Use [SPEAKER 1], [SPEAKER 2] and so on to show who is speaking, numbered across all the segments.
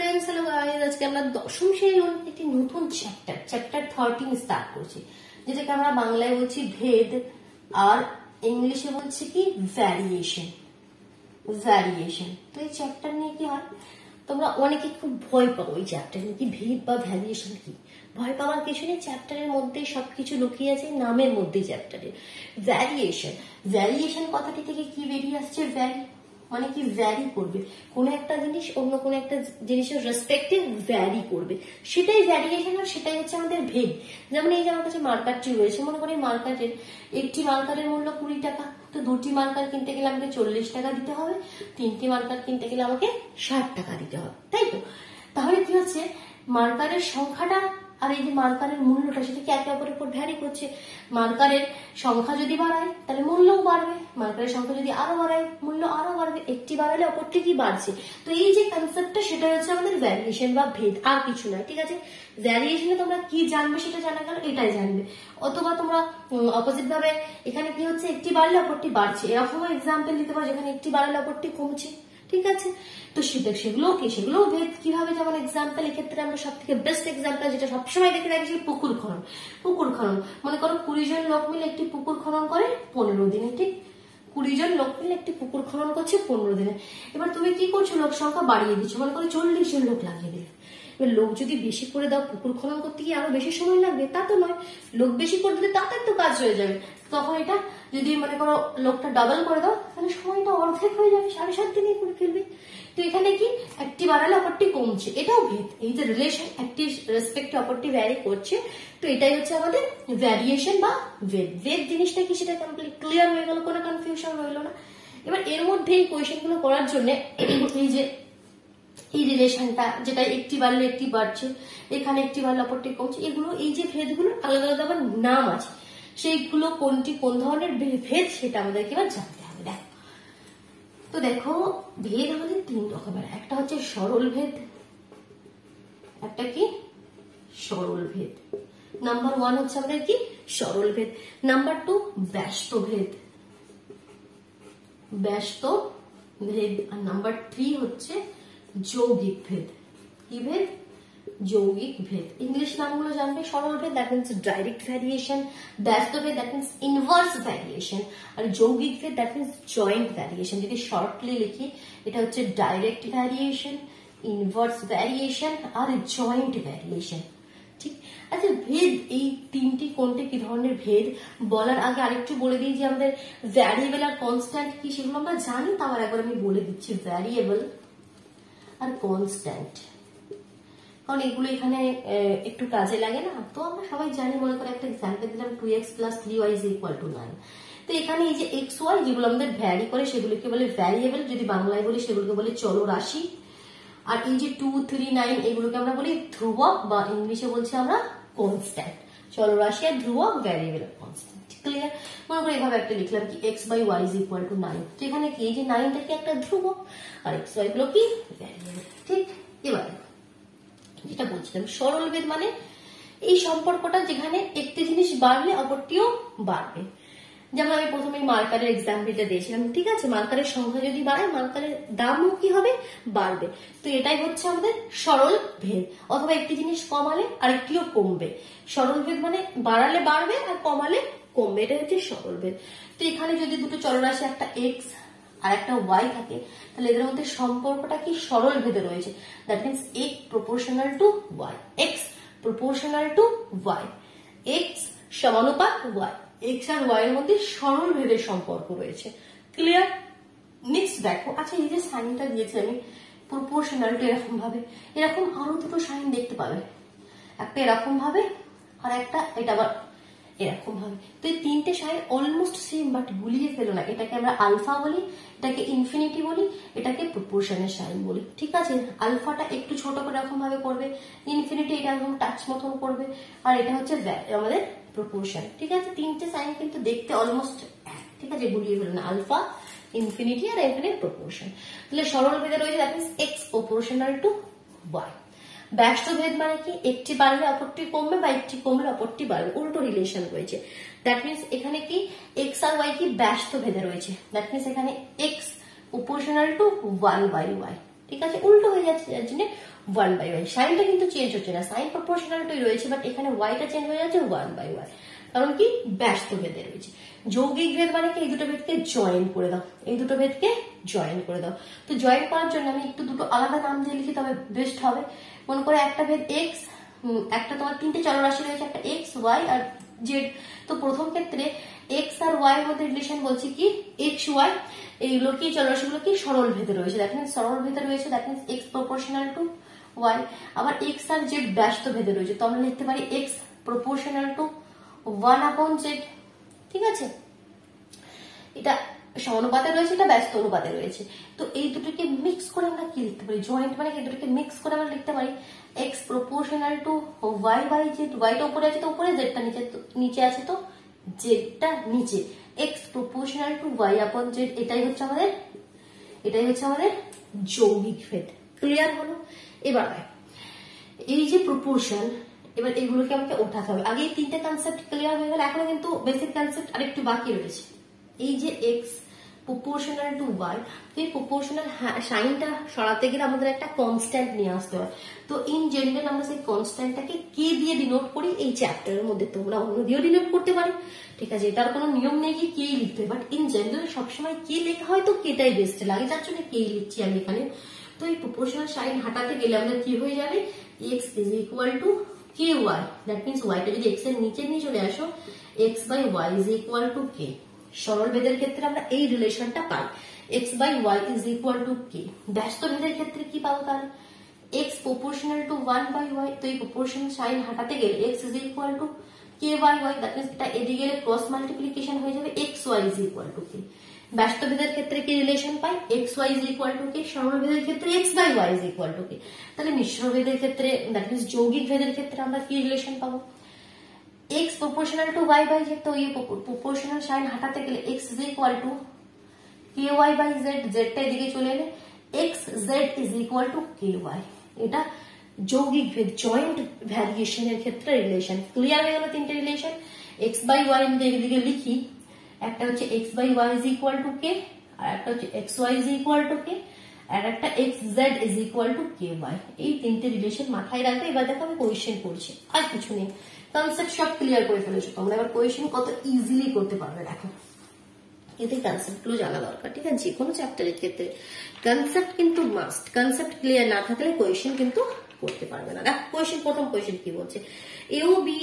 [SPEAKER 1] Friends, hello guys. আজকে আমরা দশম শ্রেণীর একটি নতুন চ্যাপ্টার 13 স্টার্ট করছি, যেটাকে আমরা বাংলায় বলছি ভেদ, আর ইংলিশে বলছি কি ভ্যারিয়েশন। তো এই চ্যাপ্টার নিয়ে কি হয়, তোমরা অনেকে খুব ভয় পাও এই চ্যাপ্টার নিয়ে, কি ভেদ বা ভ্যারিয়েশন কি। ভয় পাওয়ার কিছু নেই, চ্যাপ্টারের মধ্যে সবকিছু লুকিয়ে আছে নামের মধ্যে। চ্যাপ্টারে ভ্যারিয়েশন কথাটি থেকে কি বেরিয়ে আসছে, ভ্যারি মানে কি ভ্যারি করবে, কোনো একটা জিনিস অন্য কোনো একটা জিনিসের রেসপেক্টে ভ্যারি করবে, সেটাই ভ্যারিয়েশন। আর সেটাই হচ্ছে আমাদের ভেদ। যেমন এই যে আমার কাছে মার্কারটি রয়েছে, মনে করি মার্কারের একটি মার্কারের মূল্য 20 টাকা, তো দুটি মার্কার কিনতে গেলে আমাকে 40 টাকা দিতে হবে, তিনটি মার্কার কিনতে গেলে আমাকে 60 টাকা দিতে হবে, তাই তো? তাহলে কি হচ্ছে, মার্কারের সংখ্যাটা আর এই যে মার্কারের মূল্যটা সেটা কি একে অপরের উপর ভ্যারি করছে। মার্কারের সংখ্যা যদি বাড়ায় তাহলে মূল্যও বাড়বে, মার্কারের সংখ্যা যদি আরো বাড়ায় মূল্য আরো বাড়বে, একটি বাড়ালে অপরটি কি বাড়ছে। তো এই যে কনসেপ্টটা সেটা হচ্ছে আমাদের ভ্যারিয়েশন বা ভেদ, আর কিছু নয়। ঠিক আছে, ভ্যারিয়েশনে তোমরা কি জানবে সেটা জানা গেল, এটাই জানবে। অথবা তোমরা অপোজিট ভাবে এখানে কি হচ্ছে, একটি বাড়লে অপরটি বাড়ছে, এরকম এক্সাম্পল দিতে পারো যেখানে একটি বাড়লে অপরটি কমছে। ঠিক আছে, তো সেগুলো ভেদ কিভাবে, যেমন এক্সাম্পল এক্ষেত্রে আমরা সব থেকে বেস্ট এক্সাম্পল যেটা সবসময় দেখে রাখি, পুকুর খনন। মনে করো 20 জন লোক মিলে একটি পুকুর খনন করে 15 দিনে। ঠিক, 20 জন লোক মিলে একটি পুকুর খনন করছে 15 দিনে। এবার তুমি কি করছো, লোক সংখ্যা বাড়িয়ে দিচ্ছ, মনে করো 40 জন লোক লাগিয়ে দিলে। এবার লোক যদি বেশি করে দাও, পুকুর খনন করতে গিয়ে আরো বেশি সময় লাগবে, তা তো নয়। লোক বেশি করে দিলে তাড়াতাড়ি তো কাজ হয়ে যাবে। তখন এটা যদি মনে করো লোকটা ডাবল করে দাও, তাহলে সময়টা অর্ধেক হয়ে যাবে, 7.5 দিনেই করে ফেলবে। তো এখানে কি একটি বাড়ালে অপরটি কমছে, এটাও ভেদ। এই যে রিলেশন, একটি রেসপেক্টে অপরটি ভ্যারি করছে, তো এটাই হচ্ছে আমাদের ভ্যারিয়েশন বা ভেদ জিনিসটা কি সেটা কমপ্লিট ক্লিয়ার হয়ে গেল, কোনো কনফিউশন রইল না। এবার এর মধ্যে এই কোয়েশ্চেন গুলো করার জন্য এই যে এই রিলেশনটা, যেটা একটি বাড়লে একটি বাড়ছে, এখানে একটি বাড়লে অপরটি কমছে, এগুলো এই যে ভেদগুলো আলাদা আলাদা আবার নাম আছে, সেইগুলো কোনটি কোন ধরনের ভেদ সেটা আমাদেরকে এবার জানতে হবে। দেখো, তো দেখো ভেদ আমাদের 3 রকমের। একটা হচ্ছে সরল ভেদ, একটা কি সরল ভেদ। নাম্বার 1 হচ্ছে আমাদের কি সরল ভেদ। নাম্বার 2 ব্যস্ত ভেদ। আর নাম্বার 3 হচ্ছে যৌগিক ভেদ। কি ভেদ? যৌগিক ভেদ। ইংলিশ নামগুলো জানবে। সরল ভেদ দ্যাট মিন্স ডাইরেক্ট ভ্যারিয়েশন, ব্যস্ত ভেদ দ্যাট মিন্স ইনভার্স ভ্যারিয়েশন, আর যৌগিক ভেদ দ্যাট মিন্স জয়েন্ট ভ্যারিয়েশন। যদি শর্টলি লিখি, এটা হচ্ছে ডাইরেক্ট ভ্যারিয়েশন, ইনভার্স ভ্যারিয়েশন আর জয়েন্ট ভ্যারিয়েশন। ঠিক আচ্ছা, ভেদ এই তিনটি কোনটি কি ধরনের ভেদ বলার আগে আরেকটু বলে দিই যে আমাদের ভ্যারিয়েবল আর কনস্ট্যান্ট কি সেগুলো আমরা জানি, তার একবার আমি বলে দিচ্ছি। ভ্যারিয়েবল আর কনস্ট্যান্ট, কারণ এগুলো এখানে একটু কাজে লাগে না, তো আমরা সবাই জানি। মনে করে একটা এক্সাম্পল দিলাম, 2x + 3y = 9। তো এখানে এই যে xy যেগুলো আমাদের ভ্যারি করে সেগুলোকে বলে ভ্যারিয়েবল, যদি বাংলায় বলি সেগুলোকে বলে চলরাশি। আর এই যে 2, 3, 9 এগুলোকে আমরা বলি ধ্রুবক, বা ইংলিশে বলছি আমরা কনস্ট্যান্ট। চলরাশি আর ধ্রুবক, ভ্যারিয়েবল আর কনস্ট্যান্ট। ক্লিয়ার? মনে করে এভাবে একটা লিখলাম কি x/y = 9, তো এখানে কি এই যে 9টা কি একটা ধ্রুবক, আর xy গুলো কি ভ্যারিয়েবল। ঠিক, এবার যেটা বলছিলাম সরল ভেদ মানে এই সম্পর্কটা যেখানে একটি জিনিস বাড়লে অপরটিও বাড়বে। যেমন আমি প্রথমে মার্কারের এক্সাম্পলটা দিয়েছিলাম। ঠিক আছে, মার্কারের সংখ্যা যদি বাড়ায় মার্কারের দামও কি হবে, বাড়বে। তো এটাই হচ্ছে আমাদের সরল ভেদ। অথবা একটি জিনিস কমালে আরেকটিও কমবে। সরল ভেদ মানে বাড়ালে বাড়বে আর কমালে কমবে, এটা হচ্ছে সরল ভেদ। তো এখানে যদি দুটো চলরাশি, একটা x আর একটা y থাকে, তাহলে এদের মধ্যে সম্পর্কটা কি সরল ভেদে রয়েছে। That means x proportional to y, x proportional to y, x সমানুপাত y, x আর y এর মধ্যে সরল ভেদের সম্পর্ক রয়েছে। ক্লিয়ার? নেক্সট দেখো, আচ্ছা এই যে সাইনটা দিয়েছি আমি প্রপোর্শনাল টু, এরকম ভাবে এরকম আরো দুটো সাইন দেখতে পাবে, একটা এরকম ভাবে আর একটা এটা আবার এরকম ভাবে। তো এই তিনটে সাইন অলমোস্ট সেম, বাট গুলিয়ে ফেলো না। এটাকে আমরা আলফা বলি, এটাকে ইনফিনিটি বলি, এটাকে প্রপোর্শনের সাইন বলি। ঠিক আছে, আলফাটা একটু ছোট করে এরকম ভাবে করবে, ইনফিনিটি এটা একদম টাচ মতন করবে, আর এটা হচ্ছে আমাদের প্রপোর্শন। ঠিক আছে, তিনটে সাইন কিন্তু দেখতে অলমোস্ট এক। ঠিক আছে, গুলিয়ে ফেলো না, আলফা, ইনফিনিটি আর এখানে প্রপোর্শন। তাহলে সরল ভেদে রয়েছে that means x proportional to y। ব্যস্ত ভেদ মানে কি একটি বাড়লে অপরটি কমবে, বা একটি কমলে অপরটি বাড়বে, উল্টো রিলেশন রয়েছে। দ্যাট মিন্স এখানে কি x আর y কি ব্যস্ত ভেদে রয়েছে। দ্যাট মিন্স এখানে x প্রপোর্শনাল টু 1/y, ঠিক আছে, উল্টো হয়ে যাচ্ছে, যার জন্য 1/y। সাইনটা কিন্তু চেঞ্জ হচ্ছে না, সাইন প্রপোর্শনালটাই রয়েছে, বাট এখানে ওয়াইটা চেঞ্জ হয়ে যাচ্ছে 1/y, কারণ কি ব্যস্ত ভেদে রয়েছে। যৌগিক ভেদ মানে কি, এই দুটো ভেদকে জয়েন করে দাও, এই দুটো ভেদকে জয়েন করে দাও। তো জয়েন করার জন্য আমি একটু দুটো আলাদা নাম দিয়ে লিখি, তবে বেস্ট হবে। মনে করে একটা ভেদ এক্স, একটা তোমার তিনটে চলরাশি রয়েছে, একটা এক্স, ওয়াই আর জেড। তো প্রথম ক্ষেত্রে এক্স আর ওয়াই এর মধ্যে রিলেশন বলছি কি এক্স ওয়াই, এইগুলো কি চলরাশিগুলো কি সরল ভেদে রয়েছে, দ্যাট মিনস সরল ভেদে রয়েছে, that means X proportional to Y. আবার এক্স আর জেড ব্যস্ত ভেদে রয়েছে, তো আমরা লিখতে পারি এক্স প্রপোর্শনাল টু 1/z। ঠিক আছে, এটা সমানুপাতে রয়েছে, এটা ব্যস্ত অনুপাতে রয়েছে। তো এই দুটোকে মিক্স করে আমরা কি লিখতে পারি, জয়েন্ট মানে এই দুটোকে মিক্স করে আমরা লিখতে পারি x proportional to y by z. ওয়াইটা উপরে আছে তো উপরে, জেডটা নিচে আছে তো জেডটা নিচে, এক্স প্রপোর্শনাল টু ওয়াই আপন জেড। এটাই হচ্ছে আমাদের যৌগিক ভেদ। ক্লিয়ার হলো? এবার এই যে প্রপোর্শন, এবার এগুলোকে আমাকে ওঠাতে হবে। আগে এই তিনটে কনসেপ্ট ক্লিয়ার হয়ে গেল, এখনো কিন্তু বেসিক কনসেপ্ট আরেকটু বাকি রয়েছে। এই যে এক্স প্রপোর্শনাল টু ওয়াই, এই প্রপোর্শনাল সাইনটা সরাতে গেলে আমাদের একটা কনস্ট্যান্ট নিয়ে আসতে হয়। তো ইন জেনারেল আমরা সেই কনস্ট্যান্টটাকে কে দিয়ে ডিনোট করি, এই চ্যাপ্টারের মধ্যে তোমরা অন্য দিয়েও ডিনোট করতে পারো। ঠিক আছে, এটার কোনো নিয়ম নেই কি কে লিখতে হয়, বাট ইন জেনারেল সবসময় কে লেখা হয়, তো কেটাই বেস্ট লাগে, যার জন্য কে লিখছি আমি এখানে। তো এই প্রপোর্শনাল সাইন হাঁটাতে গেলে আমরা কি হয়ে যাবে, x is equal to k y, that means ওয়াইটা যদি এক্স এর নিচে নিয়ে চলে আসো, x by Y is equal to k. সরল ভেদের ক্ষেত্রে আমরা এই রিলেশনটা পাই, x by Y is equal to k. ব্যস্ত ভেদের ক্ষেত্রে কি পাবো তাহলে, এক্স প্রপোর্শনাল টু 1/y। তো এই প্রপোর্শনাল সাইন হাঁটাতে গেলে x is equal to K by y, that means এটা এদিকে গেলে ক্রস মাল্টিপ্লিকেশন হয়ে যাবে, x y is equal to k. ব্যস্ত ভেদের ক্ষেত্রে কি রিলেশন পাই, x y is equal to k. সরল ভেদের ক্ষেত্রে x by Y is equal to k. তাহলে মিশ্র ভেদের ক্ষেত্রে, দ্যাট মিনস যৌগিক ভেদের ক্ষেত্রে আমরা কি রিলেশন পাবো, x proportional to y by z। तो ये proportional সাইন হাঁটাতে গেলে x is equal to ky by z, z টা এদিকে চলে এলে x z is equal to ky। এটা যৌগিক ভেদ, জয়েন্ট ভ্যারিয়েশনের ক্ষেত্রে রিলেশন। ক্লিয়ার হয়ে গেল তিনটে রিলেশন। x by y এদিকে লিখি, একটা হচ্ছে x by y is equal to k, আর একটা হচ্ছে xy is equal to k, আর একটা xz is equal to ky। এই তিনটে রিলেশন মাথায় রাখবে। এবার দেখো আমি কোয়েশ্চেন করছি, আর কিছু নেই, কনসেপ্ট সব ক্লিয়ার করে ফেলেছো তোমরা। এবার কোয়েশ্চেন কত ইজিলি করতে পারবে দেখো, এতে কনসেপ্ট গুলো জানা দরকার। ঠিক আছে, যে কোনো চ্যাপ্টারের ক্ষেত্রে কনসেপ্ট কিন্তু মাস্ট, কনসেপ্ট ক্লিয়ার না থাকলে কোয়েশ্চেন কিন্তু করতে পারবে না। দেখো কোয়েশ্চেন, প্রথম কোয়েশ্চেন কি বলছে, এ ও বি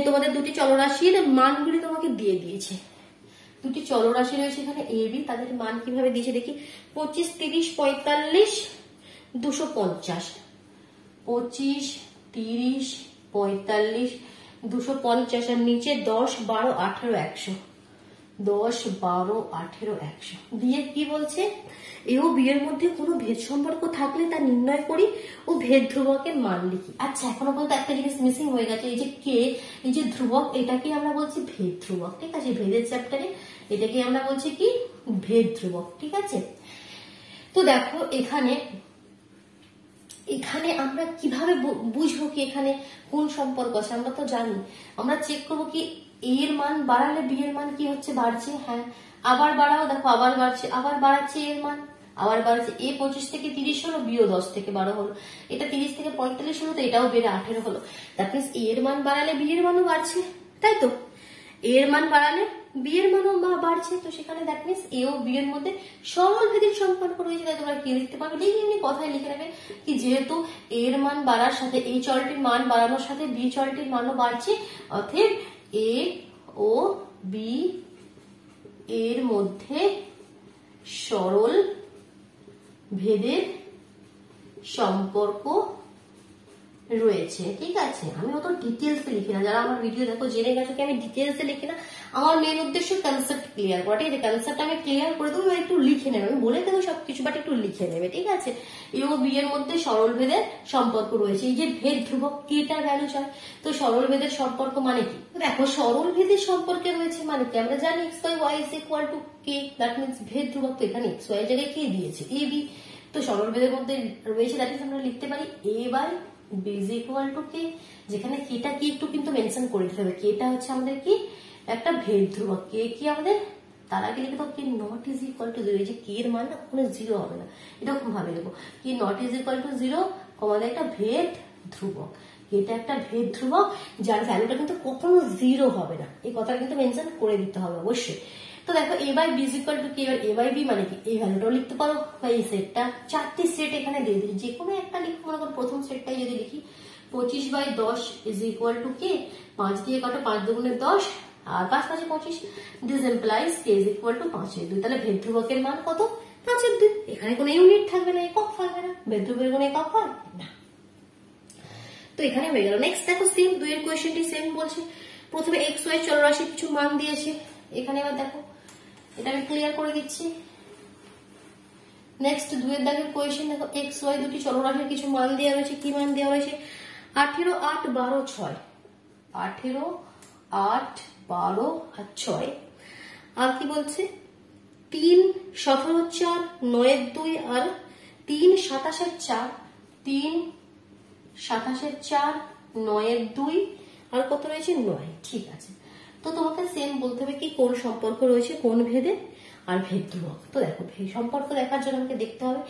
[SPEAKER 1] তোমাদের দুটি চলরাশির মানগুলি তোমাকে দিয়ে দিয়েছে। দুটি চলরাশি রয়েছে এখানে এ বি, তাদের মান কিভাবে দিয়েছে দেখি, 25, 30, 45, 250। 25, 30, 45, 250 আর নিচে 10, 12, 18, 100। 10, 12, 18, 100 দিয়ে কি বলছে, এ ও বি এর মধ্যে কোনো ভেদ সম্পর্ক থাকলে তা নির্ণয় করি ও ভেদ ধ্রুবকের মান লিখি। আচ্ছা, এখনো পর্যন্ত একটা জিনিস মিসিং হয়ে গেছে, এই যে কে, এই যে ধ্রুবক, এটাকে আমরা বলছি ভেদ ধ্রুবক। ঠিক আছে, ভেদের চ্যাপ্টারে এটাকে আমরা বলছি কি ভেদ ধ্রুবক। ঠিক আছে, তো দেখো এখানে আমরা কিভাবে বুঝবো কি এখানে কোন সম্পর্ক আছে, আমরা তো জানি, আমরা চেক করবো কি এ এর মান বাড়ালে বি এর মান কি হচ্ছে, বাড়ছে। হ্যাঁ, আবার বাড়াও, দেখো আবার বাড়ছে, আবার বাড়াচ্ছে এর মান, আবার বাড়ছে। এ 25 থেকে 30 হলো, বিও 10 থেকে 12 হলো। এটা 30 থেকে 45 হলো, তো এটাও বেড়ে 18 হলো। দ্যাট মিনস এ এর মান বাড়ালে বি এর মানও বাড়ছে, তাই তো? এ এর মান বাড়ালে বি এর মানও বাড়ছে, তো সেখানে দ্যাট মিনস এ ও বি এর মধ্যে সরল ভেদের সম্পর্ক রয়েছে। তাই তোমরা কি লিখতে পারবে, এমনি কথায় লিখে নেবে কি যেহেতু এর মান বাড়ার সাথে এই চলটির মান বাড়ানোর সাথে বি চলটির মানও বাড়ছে, অতএব এ ও বি এর মধ্যে সরল ভেদের সম্পর্ক রয়েছে। ঠিক আছে, আমি অত ডিটেলসে লিখি না, যারা আমার ভিডিও দেখো জেনে গেছো কি আমি ডিটেলসে লিখি না। আমার মেন উদ্দেশ্য কনসেপ্ট ক্লিয়ার করা। ঠিক আছে, কনসেপ্ট আমি ক্লিয়ার করে দেবো, একটু লিখে নেবে, আমি বলে দেবো সবকিছু, বাট একটু লিখে নেবে। ঠিক আছে, এ ও বি এর মধ্যে সরল ভেদের সম্পর্ক রয়েছে। এই যে ভেদ ধ্রুবক কেটার ভ্যালু চাই, তো সরল ভেদের সম্পর্ক মানে কি, দেখো সরল ভেদের সম্পর্কে রয়েছে মানে কি, আমরা জানি X by Y is equal to K, that means ভেদ ধ্রুবক, তো এখানে এক্স ওয়াই এর জায়গায় কে দিয়েছে, এ বি। তো সরল ভেদের মধ্যে রয়েছে, দ্যাট মিনস আমরা লিখতে পারি a by b is equal to k, যেখানে কেটা কি একটু কিন্তু মেনশন করে দিতে হবে। কেটা হচ্ছে আমাদের কি একটা ভেদ ধ্রুবক, কে কি আমাদের তার আগে লিখে দাও k not is equal to zero. এই যে কে এর মান না কোনো জিরো হবে না, এরকম ভাবে লিখবো কি not is equal to zero, আমাদের একটা ভেদ ধ্রুবক, এটা একটা ভেদ ধ্রুবক যার ভ্যালুটা কিন্তু কখনো জিরো হবে না, এই কথাটা কিন্তু মেনশন করে দিতে হবে অবশ্যই। তো দেখো a by b is equal to কি, এবার এ বাই বি মানে কি এই ভ্যালুটাও লিখতে পারো বা এই সেটটা, চারটি সেট এখানে দিয়ে দিই, যে কোনো একটা লিখো, মনে করো প্রথম সেটটাই যদি লিখি 25/10 ইজ ইকুয়াল টু কে, 5 দিয়ে কাটো, 5 দুগুণে 10 আর 5 5 25, this implies K is equal two 5/2। তাহলে ভেদ ধ্রুবকের মান কত, 5/2। এখানে কোনো ইউনিট থাকবে না, একক থাকবে না, ভেদ ধ্রুবকের কোনো একক হয় না। তো এখানে হয়ে গেল। নেক্সট দেখো সেম দুইয়ের কোয়েশ্চেনটি সেম বলছে, প্রথমে এক্স ওয়াই চলরাশির কিছু মান দিয়েছে, এখানে এবার দেখো এটা আমি ক্লিয়ার করে দিচ্ছি। নেক্সট দুইয়ের দাগের কোয়েশ্চেন দেখো, এক্স ওয়াই দুটি চলরাশির কিছু মান দেওয়া রয়েছে, কি মান দেওয়া রয়েছে 18, 8, 12, 6, 18, 8, 12 আর 6। আর কি বলছে 3, 17, 4, 9, 2 আর 3, 27, 4, 3, 27, 4, 9, 2 আর কত রয়েছে 9। ঠিক আছে, তো তোমাকে সেম বলতে হবে কি কোন সম্পর্ক রয়েছে কোন ভেদে আর ভেদ ধ্রুবক। তো দেখো সম্পর্ক দেখার জন্য আমাকে দেখতে হবে,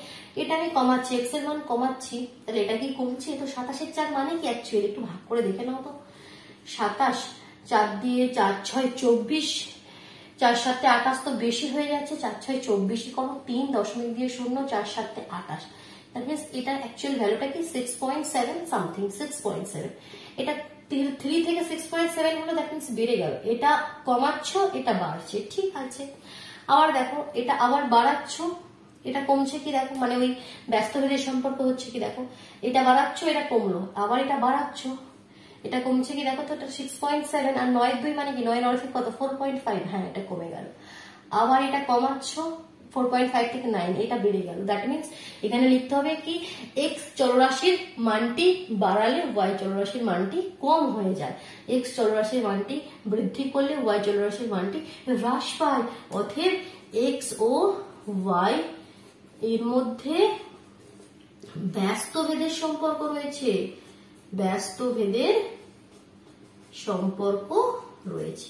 [SPEAKER 1] এটা আমি কমাচ্ছি, এক্স এর মান কমাচ্ছি, তাহলে এটা কি কমছে, তো 27 4 মানে কি অ্যাকচুয়ালি একটু ভাগ করে দেখে নাও তো, 27 4 দিয়ে 4 6 24, 4 7 28 তো বেশি হয়ে যাচ্ছে, 4 6 24 কম, 3 দশমিক দিয়ে 0, 4 7 28, দ্যাট মিন্স এটা অ্যাকচুয়াল ভ্যালুটা কি 6.7 সামথিং, 6.7। এটা 3 থেকে 6.7 হলো, দ্যাট মিন্স বেড়ে গেল, এটা কমাচ্ছ এটা বাড়ছে, ঠিক আছে। আবার দেখো এটা আবার বাড়াচ্ছ, এটা কমছে কি দেখো, মানে ওই ব্যস্ত ভেদের সম্পর্ক হচ্ছে কি দেখো, এটা বাড়াচ্ছ এটা কমলো, আবার এটা বাড়াচ্ছ এটা কমছে কি দেখো, তো এটা 6.7 আর 9 2 মানে কি 9 9 কত 4.5, হ্যাঁ এটা কমে গেল। আবার এটা কমাচ্ছ 4.5 থেকে 9, এটা বেড়ে গেল, দ্যাট মিন্স এখানে লিখতে হবে কি এক্স চলরাশির মানটি বাড়ালে ওয়াই চলরাশির মানটি কম হয়ে যায়, এক্স চলরাশির মানটি বৃদ্ধি করলে ওয়াই চলরাশির মানটি হ্রাস পায়। অতএব এক্স ও ওয়াই এর মধ্যে ব্যস্ত ভেদের সম্পর্ক রয়েছে, ব্যস্ত ভেদের সম্পর্ক রয়েছে।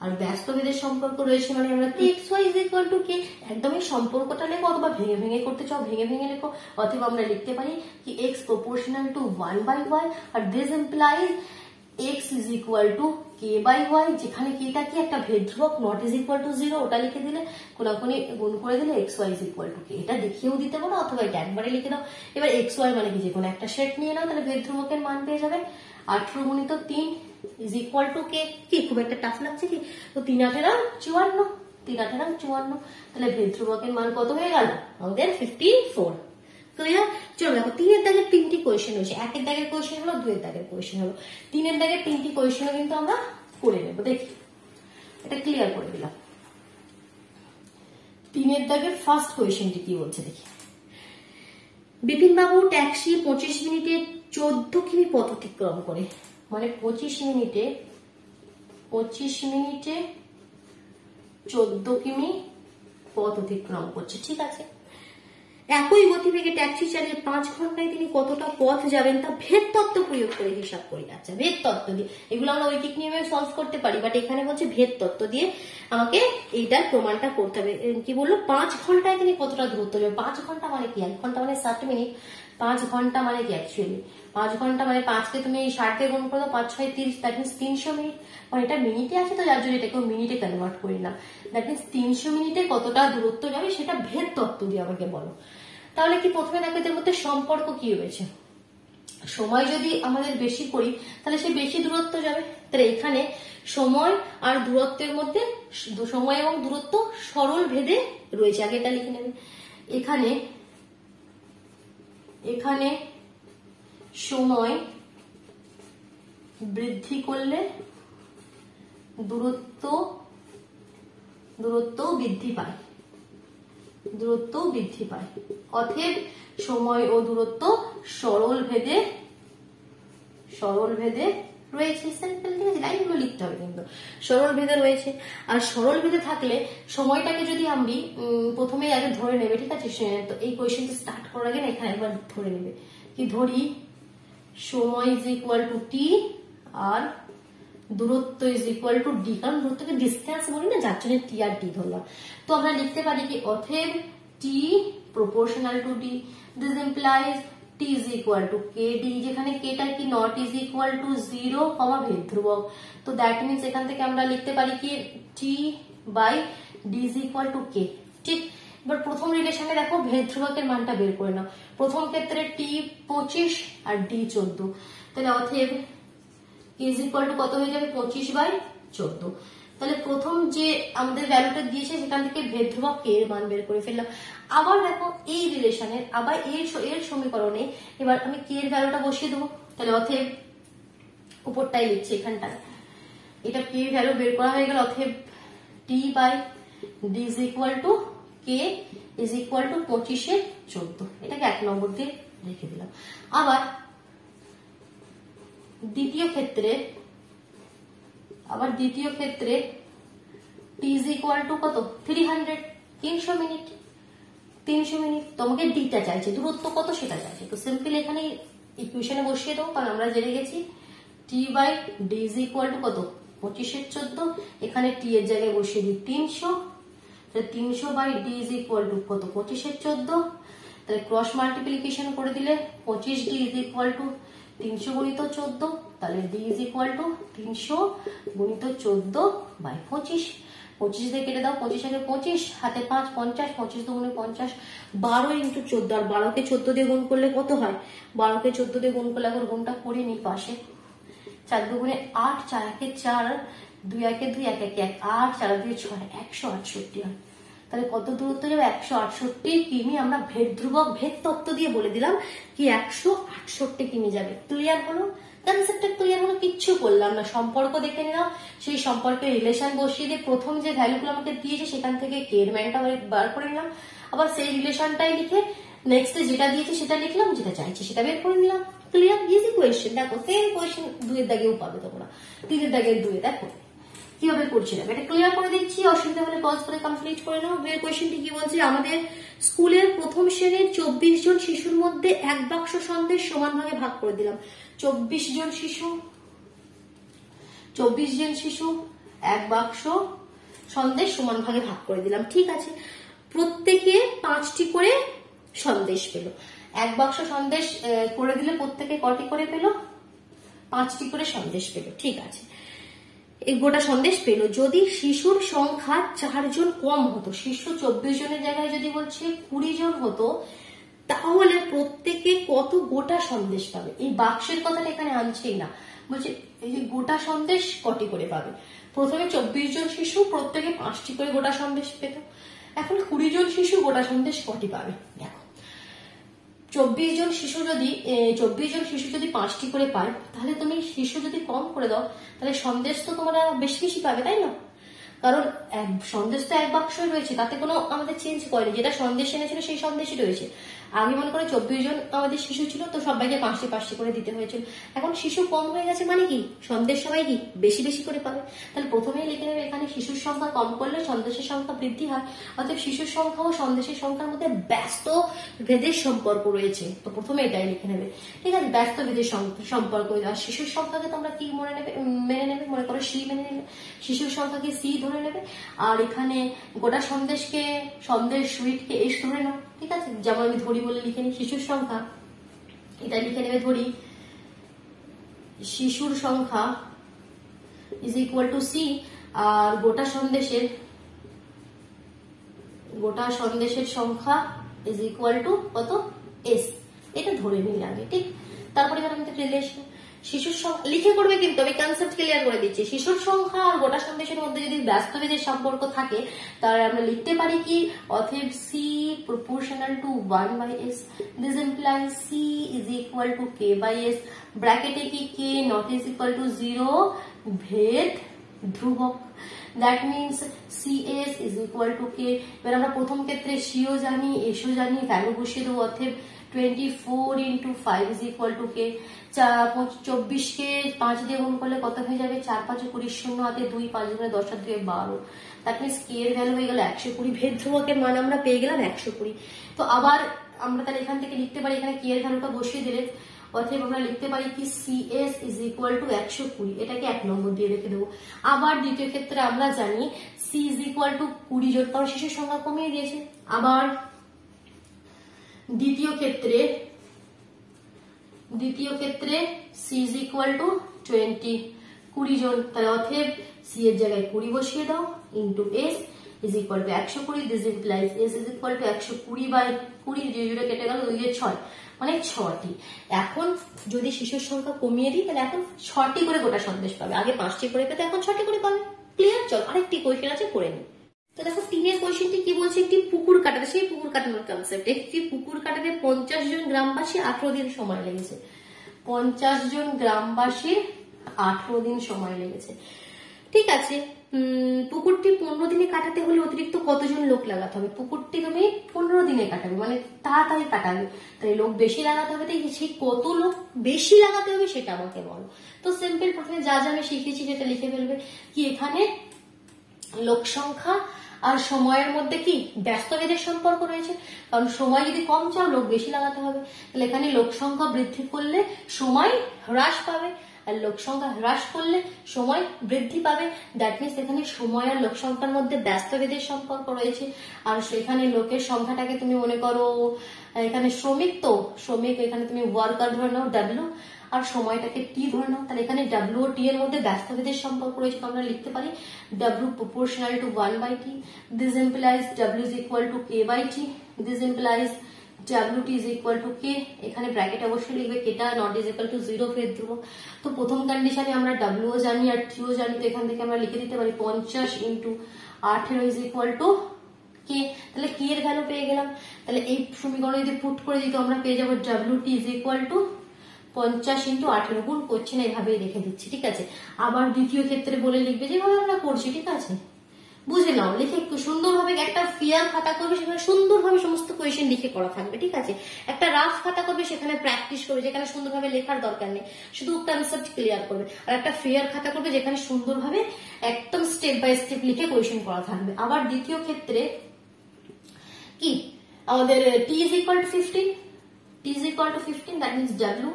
[SPEAKER 1] আর ব্যস্ত ভেদের সম্পর্ক রয়েছে মানে আমরা x y is equal to k, একদম এই সম্পর্কটা লেখো, অথবা ভেঙে ভেঙে করতে চাও ভেঙে ভেঙে লেখো, অথবা আমরা লিখতে পারি কি এক্স প্রপোর্শনাল টু 1/y আর this implies X is equal to K by Y, যেখানে কেটা কি একটা ভেদ ধ্রুবক, নট ইজ ইকুয়াল টু 0, ওটা লিখে দিলে কোনাকুনি গুণ করে দিলে x y is equal to k, এটা দেখিয়েও দিতে পারো অথবা এটা একবারে লিখে দাও। এবার এক্স ওয়াই মানে কি যে কোনো একটা সেট নিয়ে নাও, তাহলে ভেদ ধ্রুবকের মান পেয়ে যাবে 18 গুণিত 3 ইজ ইকুয়াল টু কে, কি খুব একটা টাফ লাগছে কি, তো 3 8 54, 3 8 54, তাহলে ভেদ ধ্রুবকের মান কত হয়ে গেল আমাদের 54। ক্লিয়ার? চলো দেখো 3 এর দাগের 3টি কোয়েশ্চেন হয়েছে, 1 এর দাগের কোয়েশ্চেন হলো, 2 এর দাগের কোয়েশ্চেন হলো, 3 এর দাগের 3টি কোয়েশ্চেনও কিন্তু আমরা করে নেব। দেখি এটা ক্লিয়ার করে দিলাম। 3 এর দাগের ফার্স্ট কোয়েশ্চেনটি কি বলছে দেখি, বিপিন বাবু ট্যাক্সি 25 মিনিটে 14 কিমি পথ অতিক্রম করে, মানে 25 মিনিটে 14 কিমি পথ অতিক্রম করছে, ঠিক আছে। একই গতিবেগে ট্যাক্সি চালিয়ে 5 ঘন্টায় তিনি কতটা পথ যাবেন তা ভেদ তত্ত্ব প্রয়োগ করে হিসাব করি। আচ্ছা ভেদ তত্ত্ব দিয়ে, এগুলো আমরা ঐকিক নিয়মে সলভ করতে পারি, বাট এখানে বলছে ভেদ তত্ত্ব দিয়ে আমাকে এইটার প্রমাণটা করতে হবে। কি বললো 5 ঘন্টায় তিনি কতটা দূরত্ব যাবে, 5 ঘন্টা মানে কি, 1 ঘন্টা মানে 60 মিনিট, 5 ঘন্টা মানে কি অ্যাকচুয়ালি 5 ঘন্টা মানে 5কে তুমি 60 দিয়ে গুণ করে দাও, 5 6 30, দ্যাট মিন্স 300 মিনিট, মানে এটা মিনিটে আছে তো যার জন্য এটাকে মিনিটে কনভার্ট করি না, দ্যাট মিন্স 300 মিনিটে কতটা দূরত্ব যাবে সেটা ভেদ তত্ত্ব দিয়ে আমাকে বলো। তাহলে কি প্রথমে দেখো এদের মধ্যে সম্পর্ক কি রয়েছে, সময় যদি আমাদের বেশি করি তাহলে সে বেশি দূরত্ব যাবে, তাহলে এখানে সময় আর দূরত্বের মধ্যে সময় এবং দূরত্ব সরল ভেদে রয়েছে, আগে এটা লিখে নেবে। এখানে সময় বৃদ্ধি করলে দূরত্ব বৃদ্ধি পায়, অতএব সময় ও দূরত্ব সরল ভেদে রয়েছে, সিম্পল, ঠিক আছে, লাইনগুলো লিখতে হবে কিন্তু সরল ভেদে রয়েছে। আর সরল ভেদে থাকলে সময়টাকে যদি আমি প্রথমেই আগে ধরে নেবে, ঠিক আছে, তো এই কোয়েশ্চেনটা স্টার্ট করার আগে না এখানে একবার ধরে নেবে, কি ধরি সময় ইজ ইকুয়াল টু টি আর দূরত্ব ইজ ইকুয়াল টু ডি, কারণ দূরত্বকে ডিস্টেন্স বলি না, যার জন্য টি আর ডি ধরলাম। তো আমরা লিখতে পারি কি অতএব t proportional to d, this implies t is equal to k d, যেখানে কেটা কি নট ইজ ইকুয়াল টু 0, ভেদ ধ্রুবক। তো দ্যাট মিনস এখান থেকে আমরা লিখতে পারি কি t by D is equal to k. ঠিক, এবার প্রথম রিলেশনে দেখো ভেদ ধ্রুবকের মানটা বের করে নাও। প্রথম ক্ষেত্রে টি 25 আর ডি 14, তাহলে অতএব কে ইজ ইকুয়াল টু কত হয়ে যাবে 25/14। তাহলে প্রথম যে আমাদের ভ্যালুটা দিয়েছে সেখান থেকে ভেদ ধ্রুবক কে এর মান বের করে ফেললাম। আবার দেখো এই রিলেশনের আবার এর সমীকরণে এবার আমি কে এর ভ্যালুটা বসিয়ে দেবো। তাহলে অতএব উপরটাই লিখছি এখানটায়, এটা কে ভ্যালু বের করা হয়ে গেল। অতএব t by D is equal to k is equal to 25/14, এটাকে 1 নম্বর দিয়ে রেখে দিলাম। আবার দ্বিতীয় ক্ষেত্রে টি ইজ ইকুয়াল টু কত 300, 300 মিনিট। তোমাকে ডিটা চাইছে, দূরত্ব কত সেটা চাইছে। তো সিম্পল এখানে ইকুয়েশনে বসিয়ে দাও, কারণ আমরা জেনে গেছি t by D is equal to কত 25/14, এখানে টি এর জায়গায় বসিয়ে দিই 300, তাহলে 300 by D is equal to কত 25/14, তাহলে ক্রস মাল্টিপ্লিকেশন করে দিলে 25 ডি ইজ ইকুয়াল টু 300 গুণিত 14, তাহলে ডি ইজ ইকুয়াল টু 300 গুণিত 14/25। 25 দিয়ে কেটে দাও, 25 আগে 25, হাতে 5, 50, 25 দুগুণে 50, 12 ইন্টু 14, আর 12কে 14 দিয়ে গুণ করলে কত হয়? 12কে 14 দিয়ে গুণ করলে এখন গুণটা করে নি পাশে, 4 দুগুণে 8, 4 একে 4, 2 একে 2, 1 একে 1, 8, 4 2 6, 168 হয়। তাহলে কত দূরত্ব যাবে 168 কিমি। আমরা ভেদ ধ্রুবক ভেদ তত্ত্ব দিয়ে বলে দিলাম কি 168 কিমি যাবে। ক্লিয়ার হলো? কনসেপ্টটা ক্লিয়ার হলো? কিচ্ছু করলাম না, সম্পর্ক দেখে নিলাম, সেই সম্পর্কে রিলেশন বসিয়ে দিয়ে প্রথম যে ভ্যালুগুলো আমাকে দিয়েছে সেখান থেকে কে এর ম্যানটা বার করে নিলাম, আবার সেই রিলেশনটাই লিখে নেক্সটে যেটা দিয়েছে সেটা লিখলাম, যেটা চাইছে সেটা বের করে নিলাম। ক্লিয়ার? Easy question. দেখো সেম কোয়েশ্চেন 2 এর দাগেও পাবে তোমরা, 3 এর দাগের 2 দেখো কিভাবে করছিলাম, এটা ক্লিয়ার করে দিচ্ছি। অসুবিধা হলে পজ করে কমপ্লিট করে নাও। এর কোয়েশ্চেনটি কি বলছে? আমাদের স্কুলের প্রথম শ্রেণীর 24 জন শিশুর মধ্যে এক বাক্স সন্দেশ সমান ভাগে ভাগ করে দিলাম। 24 জন শিশু এক বাক্স সন্দেশ সমান ভাগে ভাগ করে দিলাম। ঠিক আছে, প্রত্যেকে 5টি করে সন্দেশ পেল। এক বাক্স সন্দেশ করে দিলে প্রত্যেকে কটি করে পেল? 5টি করে সন্দেশ পেল। ঠিক আছে, এই গোটা সন্দেশ পেল। যদি শিশুর সংখ্যা 4 জন কম হতো, শিশু 24 জনের জায়গায় যদি বলছে 20 জন হতো, তাহলে প্রত্যেকে কত গোটা সন্দেশ পাবে? এই বাক্সের কথাটা এখানে আনছেই না, বলছে এই যে গোটা সন্দেশ কটি করে পাবে। প্রথমে 24 জন শিশু প্রত্যেকে 5টি করে গোটা সন্দেশ পেত, এখন 20 জন শিশু গোটা সন্দেশ কটি পাবে? দেখো 24 জন শিশু যদি 5টি করে পায়, তাহলে তুমি শিশু যদি কম করে দাও, তাহলে সন্দেশ তো তোমরা বেশি বেশি পাবে, তাই না? কারণ সন্দেশ তো এক বাক্সই রয়েছে, তাতে কোনো আমাদের চেঞ্জ করেনি, যেটা সন্দেশ এনেছিল সেই সন্দেশই রয়েছে। আগে মনে করে 24 জন আমাদের শিশু ছিল, তো সবাইকে 5টি করে দিতে হয়েছিল। এখন শিশু কম হয়ে গেছে, মানে কি সন্দেশ সবাই কি বেশি বেশি করে পাবে। তাহলে প্রথমেই লিখে নেবে এখানে শিশুর সংখ্যা কম করলে সন্দেশের সংখ্যা বৃদ্ধি হয়, অর্থাৎ শিশুর সংখ্যা ও সন্দেশের সংখ্যার মধ্যে ব্যস্ত ভেদের সম্পর্ক রয়েছে। তো প্রথমে এটাই লিখে নেবে। ঠিক আছে, ব্যস্ত ভেদের সম্পর্ক। আর শিশুর সংখ্যাকে তোমরা কি মেনে নেবে? মনে করো সি মেনে নেবে, শিশুর সংখ্যাকে সি ধরে নেবে, আর এখানে গোটা সন্দেশ সুইটকে এস ধরে নাও। ঠিক আছে, যেমন আমি ধরি বলে লিখে নিই শিশুর সংখ্যা, এটা লিখে নেবে ধরি শিশুর সংখ্যা ইজ ইকুয়াল টু সি, আর গোটা সন্দেশের সংখ্যা ইজ ইকুয়াল টু কত এস, এটা ধরে নিলে আগে। ঠিক, তারপরে এখানে আমাদের রিলেশন শিশুর সংখ্যা লিখে করবে, কিন্তু আমি কনসেপ্ট ক্লিয়ার করে দিচ্ছি। শিশুর সংখ্যা আর গোটা সন্দেশের মধ্যে যদি ব্যস্ত ভেদের সম্পর্ক থাকে, তাহলে আমরা লিখতে পারি কি অতএব c proportional to 1/s, this implies c is equal to K by s, ব্র্যাকেটে কি k not is equal to 0, ভেদ ধ্রুবক। That means CS is equal to k. এবার আমরা প্রথম ক্ষেত্রে সিও জানি, এসও জানি, ভ্যালু বসিয়ে দেবো। অতএব 24 × 5 ইজ ইকুয়াল টু কে। 24কে 5 দিয়ে গুণ করলে কত হয়ে যাবে? 4 5 20, 0 হাতে 2, 5 গুণে 10 আর 2 12। দ্যাট মিনস কে এর ভ্যালু হয়ে গেল 120। ভেদ ধ্রুবকের মান আমরা পেয়ে গেলাম 120। তো আবার আমরা তাহলে এখান থেকে লিখতে পারি, এখানে কে এর ভ্যালুটা বসিয়ে দিলে অতএব আমরা লিখতে পারি কি CS ইজ ইকুয়াল টু 120, এটাকে 1 নম্বর দিয়ে রেখে দেবো। আবার দ্বিতীয় ক্ষেত্রে আমরা জানি C ইজ ইকুয়াল টু 20 জন, কারণ শিশুর সংখ্যা কমিয়ে দিয়েছে। আবার দ্বিতীয় ক্ষেত্রে C ইজ ইকুয়াল টু 20 জন, তাহলে অতএব C এর জায়গায় 20 বসিয়ে দাও into S is equal two 120, this implies S is equal two 120/20, যে কেটে গেল 2 দিয়ে 6, মানে 6টি। এখন যদি শিশুর সংখ্যা কমিয়ে দিই তাহলে এখন 6টি করে গোটা সন্দেশ পাবে, আগে 5টি করে পেতে এখন 6টি করে পাবে। ক্লিয়ার? চল আরেকটি কোয়েশ্চেন আছে করে নি। তো দেখো 3-এর কোয়েশ্চেনটি কি বলছে, একটি পুকুর কাটাতে, সেই পুকুর কাটানোর কনসেপ্ট, একটি পুকুর কাটাতে 50 জন গ্রামবাসী 18 দিন সময় লেগেছে। 50 জন গ্রামবাসীর 18 দিন সময় লেগেছে। ঠিক আছে, পুকুরটি 15 দিনে কাটাতে হলে অতিরিক্ত কতজন লোক লাগাতে হবে? পুকুরটি তুমি 15 দিনে কাটাবে, মানে তাড়াতাড়ি কাটাবে, তাই লোক বেশি লাগাতে হবে। তাই সেই কত লোক বেশি লাগাতে হবে সেটা আমাকে বলো। তো সিম্পল, প্রথমে যা যা আমি শিখেছি সেটা লিখে ফেলবে। কি এখানে লোক সংখ্যা আর সময়ের মধ্যে কি ব্যস্তভেদের সম্পর্ক রয়েছে, কারণ সময় যদি কম চাও লোক বেশি লাগাতে হবে, তাহলে এখানে লোক সংখ্যা বৃদ্ধি করলে সময় হ্রাস পাবে, আর লোক সংখ্যা হ্রাস করলে সময় বৃদ্ধি পাবে। দ্যাট মিনস এখানে সময় আর লোক সংখ্যার মধ্যে ব্যস্তভেদের সম্পর্ক রয়েছে। আর সেখানে লোকের সংখ্যাটাকে তুমি মনে করো এখানে শ্রমিক, তো শ্রমিক এখানে তুমি ওয়ার্কার ধরে নাও W, আর সময়টাকে T ধরে নাও, তাহলে এখানে W ও T এর মধ্যে ব্যস্তভেদের সম্পর্ক রয়েছে। আমরা লিখতে পারি W proportional to 1/T, this implies W is equal to K/T, this implies WT is equal to K, এখানে ব্র্যাকেট অবশ্যই লিখবে, কেটা নট ইজ ইকুয়াল টু 0 ফের দেবো। তো প্রথম কন্ডিশনে আমরা W ও জানি আর T ও জানি, তো এখান থেকে আমরা লিখে দিতে পারি 50 into 18 is equal two K, তাহলে K এর ভ্যালু পেয়ে গেলাম। তাহলে এই সমীকরণে যদি পুট করে দিই তো আমরা পেয়ে যাবো WT is equal two 50 into 18, গুণ করছি না, এভাবেই রেখে দিচ্ছি। ঠিক আছে, আবার দ্বিতীয় ক্ষেত্রে বলে লিখবে যেভাবে আমরা করছি। ঠিক আছে, বুঝে নাও, লিখে একটু সুন্দরভাবে একটা ফিয়ার খাতা করবে, সেখানে সুন্দরভাবে সমস্ত কোয়েশ্চেন লিখে করা থাকবে। ঠিক আছে, একটা রাফ খাতা করবে, সেখানে প্র্যাকটিস করবে, যেখানে সুন্দরভাবে লেখার দরকার নেই, শুধু কনসেপ্ট ক্লিয়ার করবে। আর একটা ফেয়ার খাতা করবে, যেখানে সুন্দরভাবে একদম স্টেপ বাই স্টেপ লিখে কোয়েশ্চেন করা থাকবে। আবার দ্বিতীয় ক্ষেত্রে কি আমাদের T is equal to 15, T is equal to 15, that means W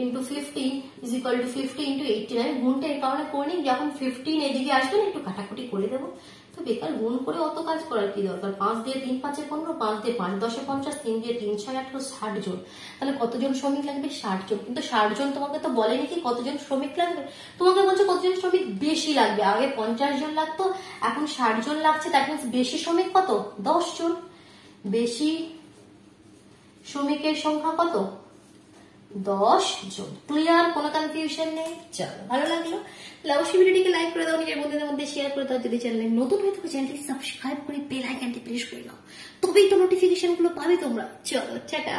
[SPEAKER 1] into 15 is equal to 50 into 89, গুণটা এই কারণে করে নিই, যখন 15 এদিকে আসবে না একটু কাটাকুটি করে দেবো, তো বেকার গুণ করে অত কাজ করার কি দরকার। 5 দিয়ে 3 5 15, 5 দিয়ে 5 10 50, 3 দিয়ে 3 6 18, 60 জন। তাহলে কতজন শ্রমিক লাগবে? 60 জন। কিন্তু 60 জন তোমাকে তো বলেনি কি কতজন শ্রমিক লাগবে, তোমাকে বলছে কতজন শ্রমিক বেশি লাগবে। আগে 50 জন লাগতো, এখন 60 জন লাগছে, দ্যাট মিন্স বেশি শ্রমিক কত? 10 জন। বেশি শ্রমিকের সংখ্যা কত? 10 জন। ক্লিয়ার? কোনো কনফিউশন নেই? চলো, ভালো লাগলো তাহলে অবশ্যই ভিডিওটিকে লাইক করে দাও, নিজের বন্ধুদের মধ্যে শেয়ার করে দাও। যদি চ্যানেলে নতুন হয়ে থাকো চ্যানেলটি সাবস্ক্রাইব করে বেল আইকনটি প্রেস করে দাও, তবেই তো নোটিফিকেশন গুলো পাবে তোমরা। চলো, টাটা।